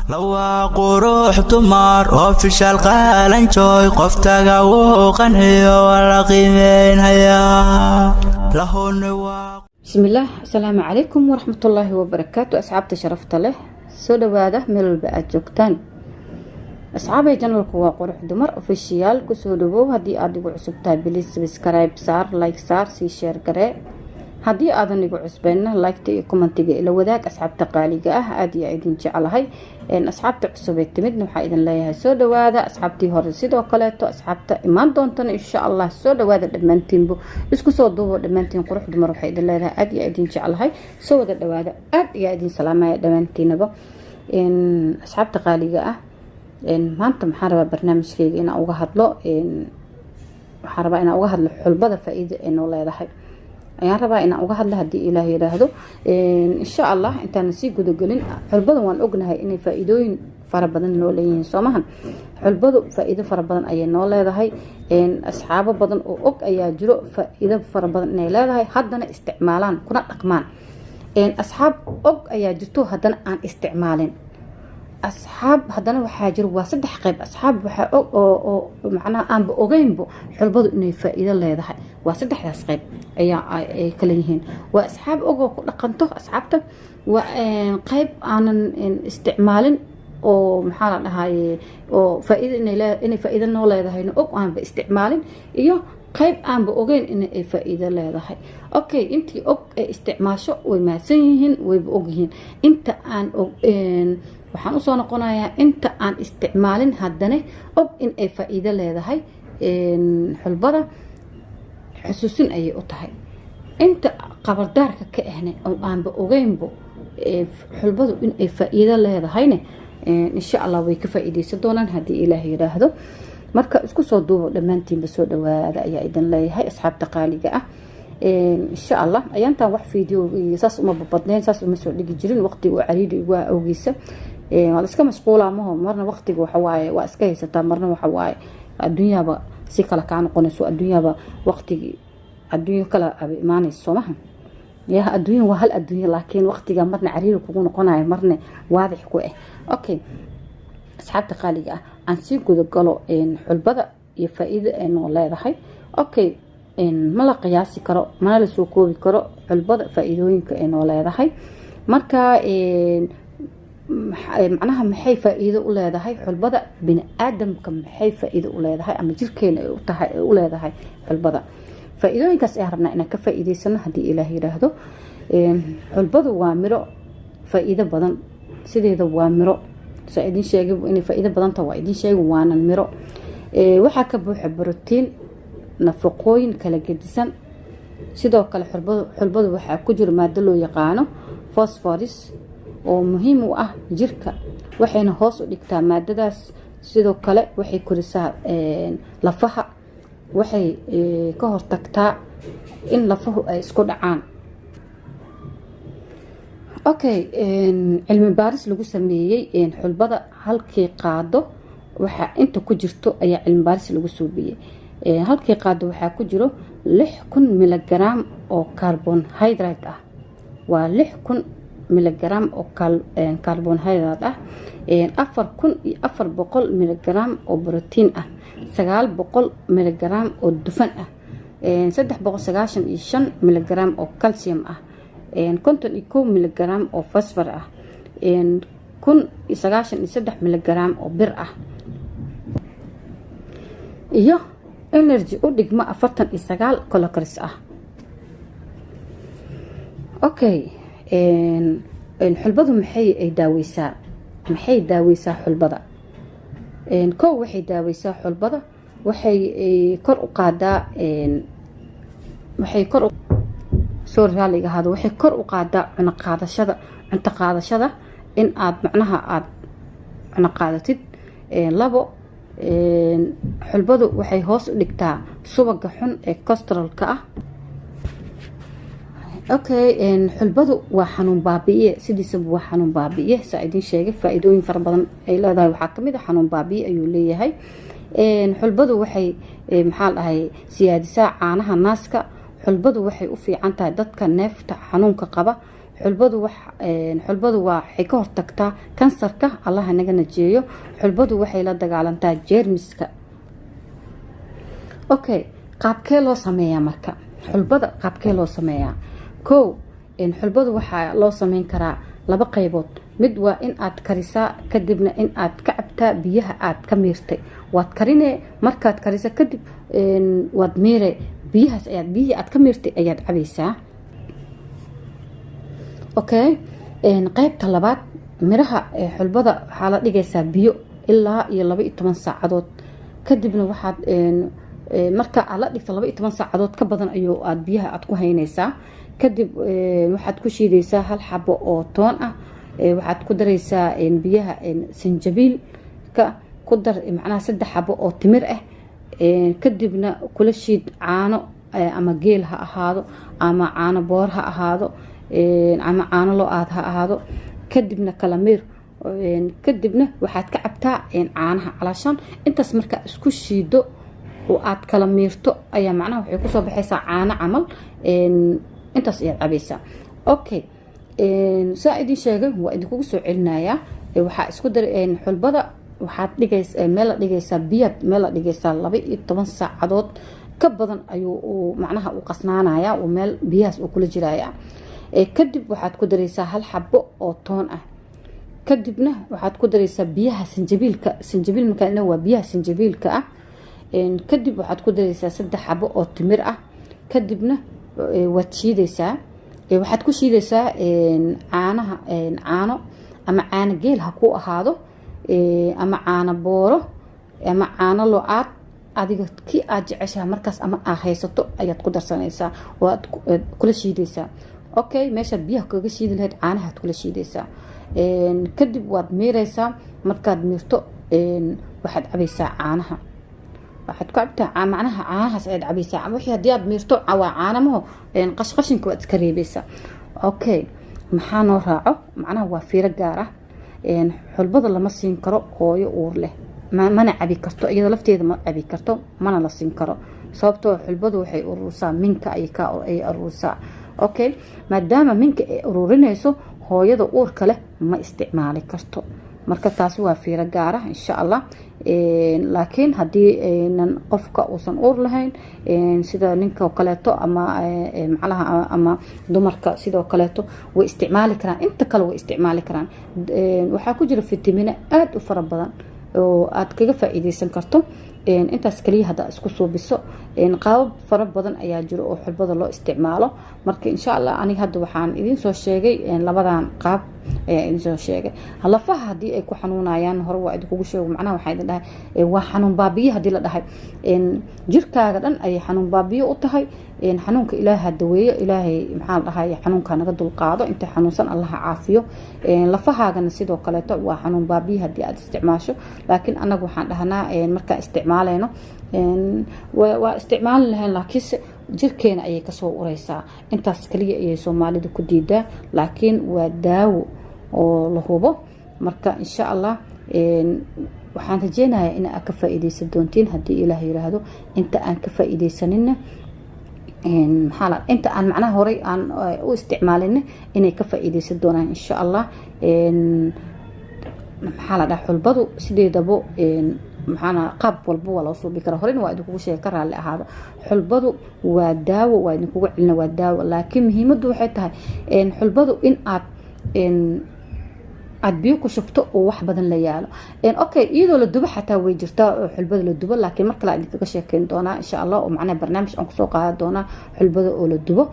لو قروح تمار official قالن جوي قفتها وقنعي ولا قيمين هيا لهون بسم الله السلام عليكم ورحمة الله وبركاته. أصحابتي شرفت له سو دواده meel walba aad joogtaan. asxaabay channelku waa qurux dumar official ku soo dhawow. haddii aad igu cusub tahay please subscribe saar, like saar, si share garee. haddii aadan igu cusbeenna like-ta iyo commentiga ila wadaag. asxaabta qaaliga ah aad iyo idin jecelahay. asxaabta cusub ee timidna waxaa idin leeyahay soo dhawaada. asxaabtii hore sidoo kaleeto asxaabta imaan doontana insha Allah soo dhawaada dhammaantiinba. isku soo duubo dhammaantiin qurux dumar waxay idin leedahay aad iyo idin jecelahay. soo wada dhawaada aad iyo idin salaamaya dhammaantiinaba. asxaabta qaaliga ah maanta maxaan rabaa barnaamijkayga inaan uga hadlo. waxaan rabaa inaan uga hadlo xulbada faa'iido ee noo leedahay. ayaan rabaa inaan uga hadlo haddii Ilaahay yiraahdo. insha Allah intaan sii gudagelin xulbadan waan ognahay inay faa'iidooyin fara badan noo leeyihiin Soomahan. xulbadu faa'iido fara badan ayay noo leedahay. asxaabo badan oo og ayaa jiro faa'iido fara badan inay leedahay haddana isticmaalaan kuna dhaqmaan. asxaab og ayaa jirto haddana aan isticmaalin. asxaab haddana waxaa jiro waa saddex qayb. asxaab waxa oo macnaha aan ogeynbo xulbadu inay faa'iido leedahay. waa saddexdaas qayb ayaa ay kala yihiin. waa asxaab og oo ku dhaqanto asxaabta. waa qayb aanan isticmaalin oo maxaa la dhahaye oo faa'iido inay faa'iido noo leedahay og aanba isticmaalin, iyo qayb aanba ogeyn inay faa'iido leedahay. okay intii og ay isticmaasho way maadsan yihiin, wayba og yihiin. inta aan waxaan usoo noqonayaa inta aan isticmaalin haddana og in ay faa'iido leedahay. xulbada xusuusin ayay u tahay. inta qabardaarka ka ahne oo aanba ogeynbo xulbadu in ay faa'iido leedahayne insha Allah way ka faa'iideysan doonaan haddii Ilaahay yiraahdo. marka isku soo duubo dhammaantiinba soo dhawaada ayaa idin leeyahay asxaabta qaaliga ah. insha Allah ayaantan wax video saas uma badnayn, saas uma soo dhigi jirin. waqtiga oo cariiri waa awgiisa waa iska mashquulaa maho. marna waqtiga waxa waaye waa iska haysataa, marna waxa waaye adduunyaba si kala ka noqonayso. adduunyaba waqtigi adduunyo kala imaanayso Soomahan. yaa adduunyo waa hal adduunyo, laakiin waqtiga marna cariiri kugu noqonayo marna waadix ku ah. okay asxaabta qaaliga ah aan sii guda galo xulbada iyo faa'iido ay noo leedahay. okay ma la qiyaasi karo, mana la soo koobi karo xulbada faa'iidooyinka ay noo leedahay. marka macnaha maxay faa'iido u leedahay xulbada bini aadamka, maxay faa'iido u leedahay ama jirkeena ay u tahay u leedahay xulbada. faa'iidooyinkaas ay rabnaa inaan ka faa'iideysano haddii Ilaahay yiraahdo. xulbadu waa miro faa'iido badan. sideeda waa miro soo idin sheegay inay faa'iido badan tahay. waa idin sheegay waana miro. waxaa ka buuxa borotiin, nafaqooyin kala gedisan. sidoo kale xulbadu waxaa ku jira maado loo yaqaano phosphorus oo muhiim u ah jirka, waxayna hoos u dhigtaa maadadaas. sidoo kale waxay korisaa lafaha, waxay ka hortagtaa in lafuhu ay isku dhacaan. okay cilmi baaris lagu sameeyay xulbada halkii qaado waxa inta ku jirto ayaa cilmi baaris lagu suubiyay. halkii qaado waxaa ku jiro 6,000 miligram oo carbohydrate ah. waa 6,000 miligram oo carbohydrate ah. 4,400 miligram oo borotiin ah. 900 miligram oo dufan ah. 395 miligram oo calcium ah. 51 miligram oo phosphor ah. 193 miligram oo bir ah. iyo energy u dhigma 49 calories ah. okay xulbadu maxay daaweysaa? xulbada koow waxay daaweysaa xulbada waxay kor u qaadaa waxay kor u qaadaa cunto qaadashada in aad macnaha aad cunto qaadatid. labo xulbadu waxay hoos u dhigtaa subaga xun ee cholesterol-ka ah. okay xulbadu waa xanuun baabi'iye. sidiisaba waa xanuun baabi'iye. saa idin sheegay faa'iidooyin fara badan ay leedahay. waxaa kamid ah xanuun baabi'iye ayuu leeyahay. xulbadu waxay maxaa la dhahay siyaadisaa caanaha naaska. xulbadu waxay u fiican tahay dadka neefta xanuunka qaba. xulbadu waxay ka hortagtaa kansarka, allaha naga najeeyo. xulbadu waxay la dagaalantaa jeermiska. okay, qaabkee loo sameeyaa marka xulbada? qaabkee loo sameeyaa? kow, xulbadu waxaa loo sameyn karaa laba qaybood. mid waa in aad karisaa, kadibna in aad ka cabtaa biyaha aad ka miirtay. waad karinee, markaad karisa kadib waad miire, biyihii aad ka miirtay ayaad cabaysaa. okay, qaybta labaad, miraha xulbada waxaa la dhigaysaa biyo ilaa iyo 12 saacadood. kadibna waxaad marka aad la dhigto 12 saacadood ka badan ayuu aad biyaha aad ku haynaysaa. kadib waxaad ku shiidaysaa 1 xabo oo toon ah. waxaad ku daraysaa biyaha sinjabiilka, ku dar macnaha 3 xabo oo timir ah. kadibna kula shiid caano ama geel ha ahaado, ama caano boor ha ahaado, ama caano lo-aad ha ahaado. kadibna kala miir. kadibna waxaad ka cabtaa caanaha calaashan. intaas marka isku shiido oo aad kala miirto ayaa macnaha waxay kusoo baxaysaa caano camal. intaas ayaad cabaysaa. okay, saa idin sheegay waa idinkugu soo celinayaa. waxaa isku dar xulbada waxaad dhigaysaa meel la dhigaysaa biyaad meel la dhigaysaa 12 saacadood ka badan ayuu macnaha u qasnaanayaa oo meel biyahaas uu kula jirayaa. kadib waxaad ku daraysaa 1 xabo oo toon ah. kadibna waxaad ku daraysaa biyaha sinjabiil markaa waa biyaha sinjabiilka ah. kadib waxaad ku daraysaa 3 xabo oo timir ah. kadibna waad shiidaysaa. waxaad ku shiidaysaa caano ama caano geel ha ku ahaado, ama caano booro, ama caano lo-aad, adiga kii aad jeceshaha markaas ama aad haysato ayaad ku darsanaysaa oo aad kula shiidaysaa. okay, meeshaad biyaha kaga shiidi lahayd caanahaad kula shiidaysaa. kadib waad miiraysaa. markaad miirto waxaad cabaysaa caanaha. waxaad ku cabtaa macnaha caanahaas ayaad cabaysaa. wixii haddii aad miirto waa caanamaho qashqashinka waad iska reebaysaa. okay, maxaa noo raaco? macnaha waa fiiro gaar ah. xulbada lama siin karo hooyo uur leh, mana cabi karto iyada lafteeda, ma cabi karto, mana la siin karo. sababtoo xulbadu waxay ururisaa minka ay ururisaa. okay, maadaama minka ay ururinayso, hooyada uurka leh ma isticmaali karto. marka taasi waa fiiro gaar ah insha Allah. laakiin haddii qofka uusan uur lahayn, sida ninka kaleeto ama macnaha ama dumarka sidoo kaleeto way isticmaali karaan. inta kale way isticmaali karaan. waxaa ku jira fitamiino aad u fara badan oo aad kaga faa'iideysan karto. intaas kaliya hadda isku suubiso. qaabab fara badan ayaa jiro oo xulbada loo isticmaalo. marka insha Allah aniga hadda waxaan idin soo sheegay labadan qaab ayaa idin soo sheegay. lafaha haddii ay ku xanuunayaan, hore waa idinkugu sheego, macnaha waxaa idin dhahay waa xanuun baabiye haddii la dhahay jirkaaga dhan ayay xanuun baabiye u tahay. xanuunka ilaaha daweeyo, ilaahay maxaa la dhahay xanuunka naga dulqaado, inta xanuunsan allaha caafiyo. lafahaagana sidoo kaleeto waa xanuun baabiye haddii aad isticmaasho. laakiin anagu waxaan dhahnaa markaa isticmaaleyno waa isticmaali lahayn, laakiinse jirkeena ayay kasoo ureysaa. intaas kaliya ayay Soomaalida ku diidaa, laakiin waa daawo oo la hubo. marka insha Allah waxaan rajeynayaa in aad ka faa'iideysan doontiin haddii Ilaahay yiraahdo. inta aan ka faa'iideysanina inta aan macnaha horey aan u isticmaalin inay ka faa'iideysan doonaan insha Allah. xulbadu sideedaba maxaana qaab walba waa loo suubi karaa. horena waa idinkugu sheegay ka raalli ahaada. xulbadu waa daawo, waa idinkugu celina waa daawo. laakiin muhiimaddu waxay tahay xulbadu in aad biyo ku shubto oo wax badan la yaalo. okay, iyadoo la dubo xataa way jirtaa xulbada la dubo, laakiin mar kale idinkaga sheekeyn doonaa insha Allah oo macnaha barnaamij aan kusoo qaadan doonaa xulbada oo la dubo.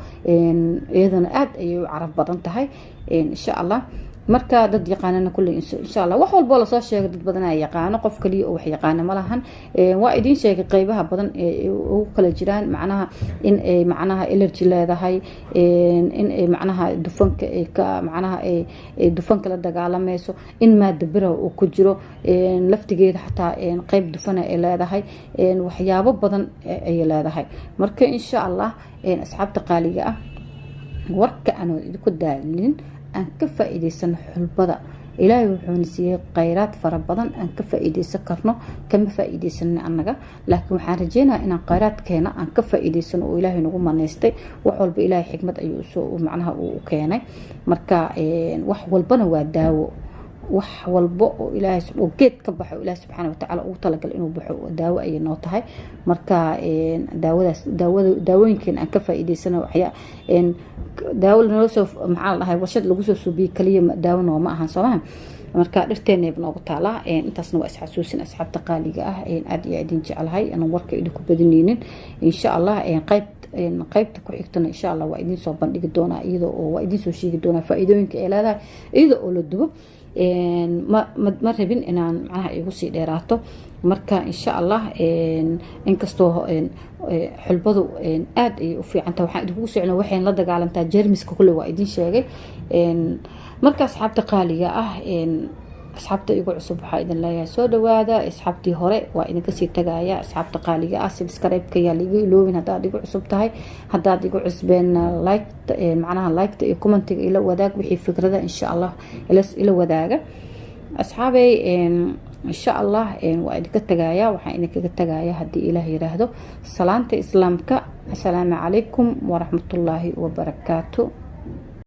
iyadana aad ayay u caraf badan tahay insha Allah. marka dad yaqaanana kulli insha Allah wax walba la soo sheegay dad badan ay yaqaan. qof kaliya oo wax yaqaan ma lahan. waa idin sheegay qaybaha badan ee ugu kala jiraan, macnaha in ay macnaha allergy leedahay, in ay macnaha dufanka ay ka macnaha ay dufanka la dagaalamayso, in maada bira uu ku jiro laftigeeda xataa qayb dufana ay leedahay, waxyaabo badan ay leedahay. marka insha Allah asxaabta qaaliga ah, warka aan idinku daalin aan ka faa'iideysan xulbada ilaahay wuxuuna siiyey khayraad fara badan aan ka faa'iideysan karno kama faa'iideysan annaga laakiin waxaan rajeynayaa inaan khayraadkeena aan ka faa'iideysano oo ilaahay nagu maneystay wax walba ilaahay xikmad ayuu soo macnaha uu keenay marka wax walbana waa daawo wax walba oo ilaahay oo geed ka baxo ilaahay subxaanahu wa ta'ala uu talagal inuu baxo daawo ay noo tahay marka daawooyinkan aan ka faa'iideysano waxya daawo noo soo maxaa la dhahay warshad lagu soo suubiyo kaliya daawo nooma ahan Soomaaliya marka dhirteena noogu taala intaasna waa isxasuusin asxaabta qaaliga ah aad iyo aad jecelahay aan warka idinku badinaynin insha Allah qaybta ku xigtana insha Allah waa idin soo bandhigi doonaa iyadoo oo waa idin soo sheegi doonaa faa'iidooyinka ay leedahay iyadoo oo la dubo ma rabin inaan macnaha igu sii dheeraato marka insha Allah inkastoo xulbadu aad ay u fiicantahay waxaan idinku socnaa waxay la dagaalantaa jeermiska kulli waa idin sheegay marka asxaabta qaaliga ah asxaabta igu cusub waxaa idin leeyahay soo dhawaada asxaabtii hore waa idinka sii tagaaya asxaabta qaaliga ah subscribe-ka yaa liiga iloobin haddaad igu cusub tahay haddaad igu cusbeen macnaha like iyo commentiga ila wadaag wixii fikrada insha Allah ila wadaaga asxaabay insha Allah waa idinka tagaaya waxaan idinkaga tagaaya haddii ilaah yiraahdo salaanta islaamka assalaamu calaykum waraxmatullaahi wabarakaatu